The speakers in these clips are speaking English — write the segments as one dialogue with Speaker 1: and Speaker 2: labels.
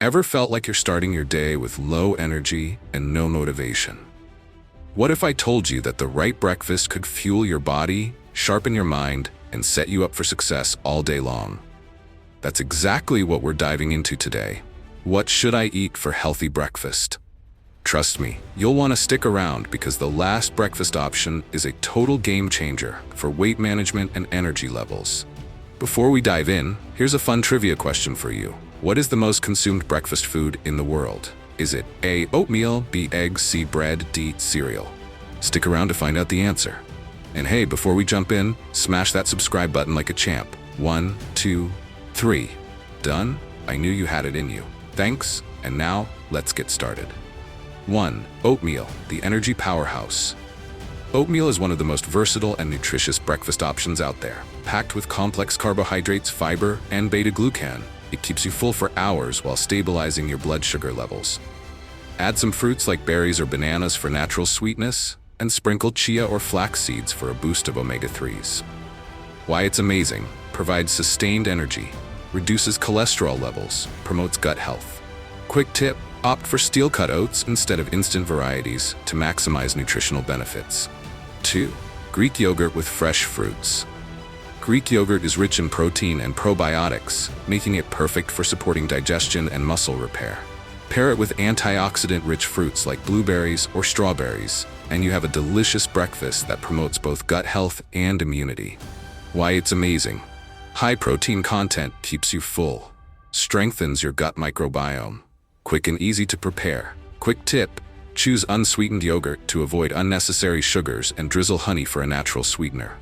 Speaker 1: Ever felt like you're starting your day with low energy and no motivation? What if I told you that the right breakfast could fuel your body, sharpen your mind, and set you up for success all day long? That's exactly what we're diving into today. What should I eat for healthy breakfast? Trust me, you'll want to stick around because the last breakfast option is a total game changer for weight management and energy levels. Before we dive in, here's a fun trivia question for you. What is the most consumed breakfast food in the world? Is it A, oatmeal, B, eggs, C, bread, D, cereal? Stick around to find out the answer. And hey, before we jump in, smash that subscribe button like a champ. 1, 2, 3. Done? I knew you had it in you. Thanks, and now, let's get started. 1. Oatmeal, the energy powerhouse. Oatmeal is one of the most versatile and nutritious breakfast options out there. Packed with complex carbohydrates, fiber, and beta-glucan, it keeps you full for hours while stabilizing your blood sugar levels. Add some fruits like berries or bananas for natural sweetness, and sprinkle chia or flax seeds for a boost of omega-3s. Why it's amazing: provides sustained energy, reduces cholesterol levels, promotes gut health. Quick tip: opt for steel-cut oats instead of instant varieties to maximize nutritional benefits. 2. Greek yogurt with fresh fruits. Greek yogurt is rich in protein and probiotics, making it perfect for supporting digestion and muscle repair. Pair it with antioxidant-rich fruits like blueberries or strawberries, and you have a delicious breakfast that promotes both gut health and immunity. Why it's amazing: high protein content keeps you full, strengthens your gut microbiome. Quick and easy to prepare. Quick tip: choose unsweetened yogurt to avoid unnecessary sugars and drizzle honey for a natural sweetener.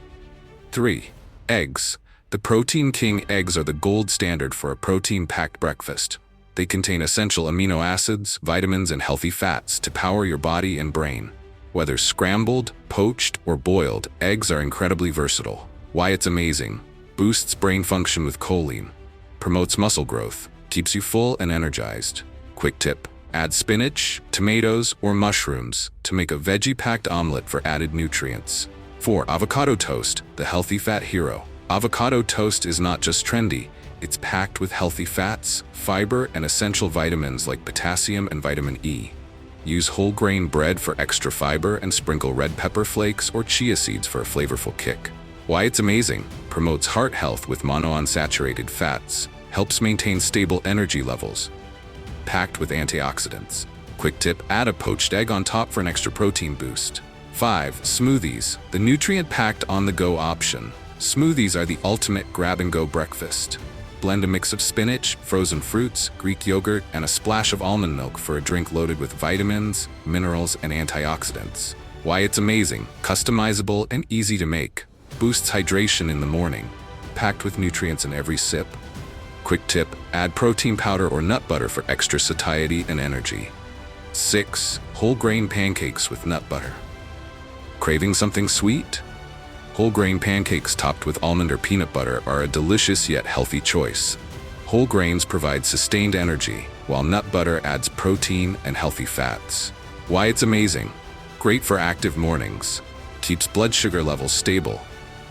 Speaker 1: 3. Eggs. The Protein King eggs are the gold standard for a protein-packed breakfast. They contain essential amino acids, vitamins, and healthy fats to power your body and brain. Whether scrambled, poached, or boiled, eggs are incredibly versatile. Why it's amazing: boosts brain function with choline, promotes muscle growth, keeps you full and energized. Quick tip: add spinach, tomatoes, or mushrooms to make a veggie-packed omelet for added nutrients. 4. Avocado toast, the healthy fat hero. Avocado toast is not just trendy, it's packed with healthy fats, fiber, and essential vitamins like potassium and vitamin E. Use whole grain bread for extra fiber and sprinkle red pepper flakes or chia seeds for a flavorful kick. Why it's amazing: promotes heart health with monounsaturated fats, helps maintain stable energy levels. Packed with antioxidants. Quick tip: add a poached egg on top for an extra protein boost. 5. Smoothies, the nutrient-packed on-the-go option. Smoothies are the ultimate grab-and-go breakfast. Blend a mix of spinach, frozen fruits, Greek yogurt, and a splash of almond milk for a drink loaded with vitamins, minerals, and antioxidants. Why it's amazing: customizable and easy to make. Boosts hydration in the morning. Packed with nutrients in every sip. Quick tip: add protein powder or nut butter for extra satiety and energy. 6. Whole grain pancakes with nut butter. Craving something sweet? Whole grain pancakes topped with almond or peanut butter are a delicious yet healthy choice. Whole grains provide sustained energy, while nut butter adds protein and healthy fats. Why it's amazing: great for active mornings, keeps blood sugar levels stable,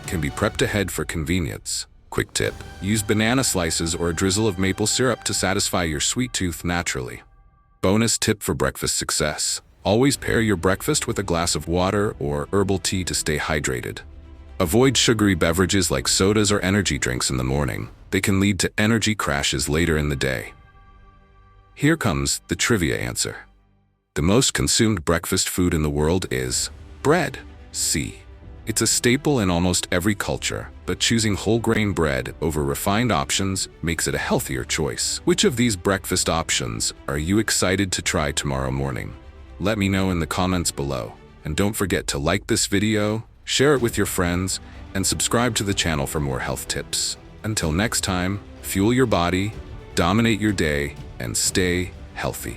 Speaker 1: can be prepped ahead for convenience. Quick tip: use banana slices or a drizzle of maple syrup to satisfy your sweet tooth naturally. Bonus tip for breakfast success: always pair your breakfast with a glass of water or herbal tea to stay hydrated. Avoid sugary beverages like sodas or energy drinks in the morning. They can lead to energy crashes later in the day. Here comes the trivia answer. The most consumed breakfast food in the world is bread. C. It's a staple in almost every culture, but choosing whole grain bread over refined options makes it a healthier choice. Which of these breakfast options are you excited to try tomorrow morning? Let me know in the comments below. And don't forget to like this video, share it with your friends, and subscribe to the channel for more health tips. Until next time, fuel your body, dominate your day, and stay healthy.